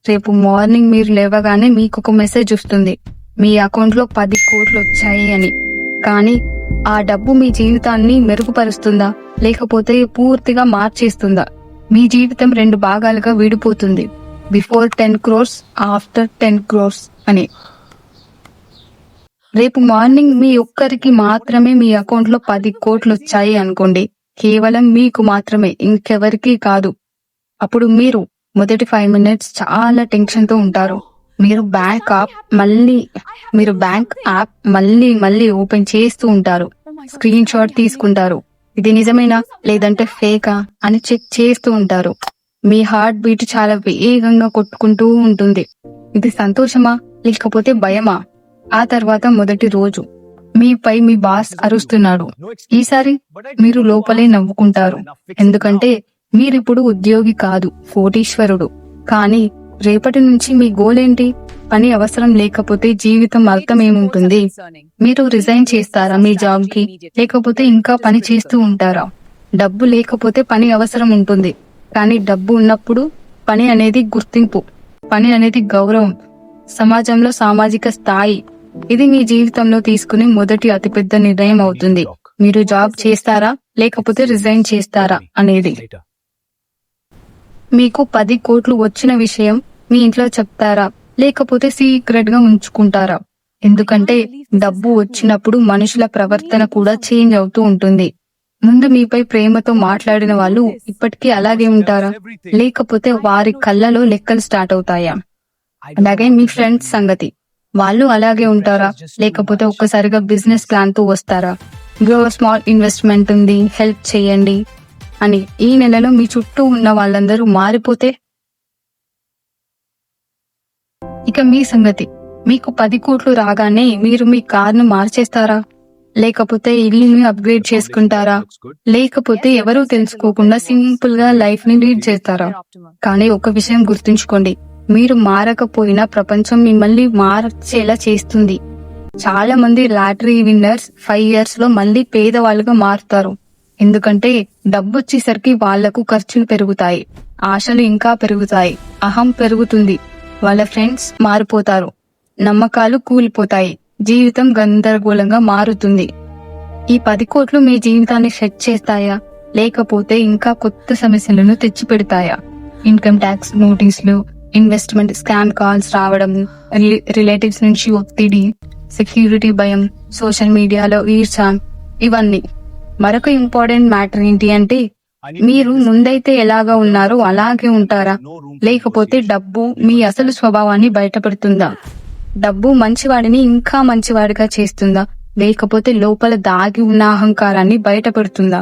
రేపు మార్నింగ్ మీరు లేవగానే మీకు ఒక మెసేజ్ వస్తుంది, మీ అకౌంట్ లో 10 కోట్లు వచ్చాయి అని. కానీ ఆ డబ్బు మీ జీవితాన్ని మెరుగుపరుస్తుందా, లేకపోతే పూర్తిగా మార్చేస్తుందా? మీ జీవితం 2 భాగాలుగా విడిపోతుంది, బిఫోర్ 10 crores, ఆఫ్టర్ 10 crores అని. రేపు మార్నింగ్ మీ ఒక్కరికి మాత్రమే మీ అకౌంట్ లో 10 కోట్లు వచ్చాయి అనుకోండి, కేవలం మీకు మాత్రమే, ఇంకెవరికి కాదు. అప్పుడు మీరు మొదటి 5 minutes చాలా టెన్షన్ తో ఉంటారు. మీరు బ్యాంక్ యాప్ మళ్ళీ ఓపెన్ చేస్తూ ఉంటారు, స్క్రీన్ షాట్ తీసుకుంటారు, ఇది నిజమేనా లేదంటే ఫేకా అని చెక్ చేస్తూ ఉంటారు. మీ హార్ట్ బీట్ చాలా వేగంగా కొట్టుకుంటూ ఉంటుంది. ఇది సంతోషమా లేకపోతే భయమా? ఆ తర్వాత మొదటి రోజు మీపై మీ బాస్ అరుస్తున్నాడు. ఈసారి మీరు లోపలే నవ్వుకుంటారు, ఎందుకంటే మీరిప్పుడు ఉద్యోగి కాదు, కోటీశ్వరుడు. కానీ రేపటి నుంచి మీ గోల్ ఏంటి? పని అవసరం లేకపోతే జీవితం అర్థం ఏముంటుంది? మీరు రిజైన్ చేస్తారా మీ జాబ్ కి, లేకపోతే ఇంకా పని చేస్తూ ఉంటారా? డబ్బు లేకపోతే పని అవసరం ఉంటుంది, కానీ డబ్బు ఉన్నప్పుడు పని అనేది గుర్తింపు, పని అనేది గౌరవం, సమాజంలో సామాజిక స్థాయి. ఇది మీ జీవితంలో తీసుకునే మొదటి అతిపెద్ద నిర్ణయం అవుతుంది. మీరు జాబ్ చేస్తారా లేకపోతే రిజైన్ చేస్తారా అనేది. మీకు 10 కోట్లు వచ్చిన విషయం మీ ఇంట్లో చెప్తారా లేకపోతే సీక్రెట్ గా ఉంచుకుంటారా? ఎందుకంటే డబ్బు వచ్చినప్పుడు మనుషుల ప్రవర్తన కూడా చేంజ్ అవుతూ ఉంటుంది. ముందు మీపై ప్రేమతో మాట్లాడిన వాళ్ళు ఇప్పటికీ అలాగే ఉంటారా, లేకపోతే వారి కళ్ళలో లెక్కలు స్టార్ట్ అవుతాయా? అలాగే మీ ఫ్రెండ్స్ సంగతి, వాళ్ళు అలాగే ఉంటారా, లేకపోతే ఒక్కసారిగా బిజినెస్ ప్లాన్ తో వస్తారా? గ్రో స్మాల్ ఇన్వెస్ట్మెంట్ ఉంది, హెల్ప్ చేయండి అని. ఈ నెలలో మీ చుట్టూ ఉన్న వాళ్ళందరూ మారిపోతే? ఇక మీ సంగతి, మీకు 10 కోట్లు రాగానే మీరు మీ కార్ను మార్చేస్తారా, లేకపోతే ఇల్లుని అప్గ్రేడ్ చేసుకుంటారా, లేకపోతే ఎవరూ తెలుసుకోకుండా సింపుల్ గా లైఫ్ ని లీడ్ చేస్తారా? కానీ ఒక విషయం గుర్తుంచుకోండి, మీరు మారకపోయినా ప్రపంచం మిమ్మల్ని మార్చేలా చేస్తుంది. చాలా మంది లాటరీ విన్నర్స్ 5 years లో మళ్ళీ పేదవాళ్ళుగా మారుతారు. ఎందుకంటే డబ్బు వచ్చేసరికి వాళ్లకు ఖర్చులు పెరుగుతాయి, ఆశలు ఇంకా పెరుగుతాయి, అహం పెరుగుతుంది, వాళ్ళ ఫ్రెండ్స్ మారిపోతారు, నమ్మకాలు కూలిపోతాయి, జీవితం గందరగోళంగా మారుతుంది. ఈ 10 కోట్లు మీ జీవితాన్ని సెట్ చేస్తాయా, లేకపోతే ఇంకా కొత్త సమస్యలను తెచ్చిపెడతాయా? ఇన్కమ్ ట్యాక్స్ నోటీసులు, ఇన్వెస్ట్మెంట్ స్కామ్ కాల్స్ రావడం, రిలేటివ్స్ నుంచి ఒత్తిడి, సెక్యూరిటీ భయం, సోషల్ మీడియాలో ఈర్ష, ఇవన్నీ. మరొక ఇంపార్టెంట్ మ్యాటర్ ఏంటి అంటే, మీరు ముందైతే ఎలాగా ఉన్నారో అలాగే ఉంటారా, లేకపోతే డబ్బు మీ అసలు స్వభావాన్ని బయటపెడుతుందా? డబ్బు మంచివాడిని ఇంకా మంచివాడిగా చేస్తుందా, లేకపోతే లోపల దాగి ఉన్న అహంకారాన్ని బయటపెడుతుందా?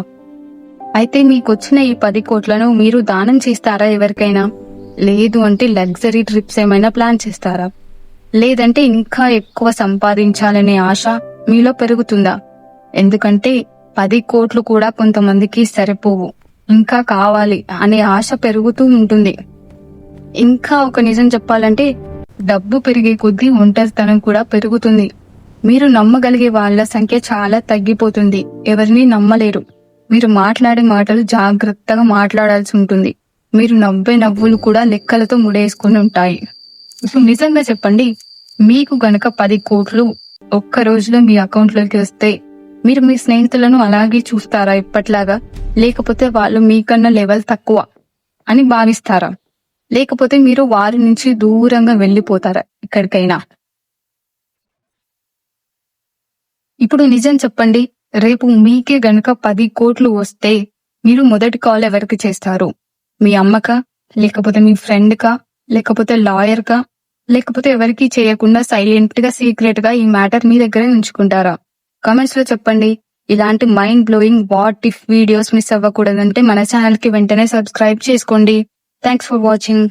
అయితే మీకొచ్చిన ఈ 10 కోట్లను మీరు దానం చేస్తారా ఎవరికైనా? లేదు అంటే లగ్జరీ ట్రిప్స్ ఏమైనా ప్లాన్ చేస్తారా? లేదంటే ఇంకా ఎక్కువ సంపాదించాలనే ఆశ మీలో పెరుగుతుందా? ఎందుకంటే 10 కోట్లు కూడా కొంతమందికి సరిపోవు, ఇంకా కావాలి అనే ఆశ పెరుగుతూ ఉంటుంది. ఇంకా ఒక నిజం చెప్పాలంటే, డబ్బు పెరిగే కొద్దీ ఒంటరితనం కూడా పెరుగుతుంది. మీరు నమ్మగలిగే వాళ్ళ సంఖ్య చాలా తగ్గిపోతుంది, ఎవరిని నమ్మలేరు. మీరు మాట్లాడే మాటలు జాగ్రత్తగా మాట్లాడాల్సి ఉంటుంది. మీరు నవ్వే నవ్వులు కూడా లెక్కలతో ముడేసుకుని ఉంటాయి. ఇప్పుడు నిజంగా చెప్పండి, మీకు గనక 10 కోట్లు ఒక్క రోజులో మీ అకౌంట్ లోకి వస్తే మీరు మీ స్నేహితులను అలాగే చూస్తారా ఇప్పట్లాగా, లేకపోతే వాళ్ళు మీకన్నా లెవెల్ తక్కువ అని భావిస్తారా, లేకపోతే మీరు వారి నుంచి దూరంగా వెళ్లిపోతారా ఎక్కడికైనా? ఇప్పుడు నిజం చెప్పండి, రేపు మీకే గనక 10 కోట్లు వస్తే మీరు మొదటి కాల్ ఎవరికి చేస్తారు? మీ అమ్మకా, లేకపోతే మీ ఫ్రెండ్ కా, లేకపోతే లాయర్ కా, లేకపోతే ఎవరికి చేయకుండా సైలెంట్ గా సీక్రెట్ గా ఈ మ్యాటర్ మీ దగ్గరే ఉంచుకుంటారా? కామెంట్స్ లో చెప్పండి. ఇలాంటి mind blowing what if videos miss అవ్వకూడదంటే మన ఛానల్ కి వెంటనే సబ్స్క్రైబ్ చేసుకోండి. Thanks for watching.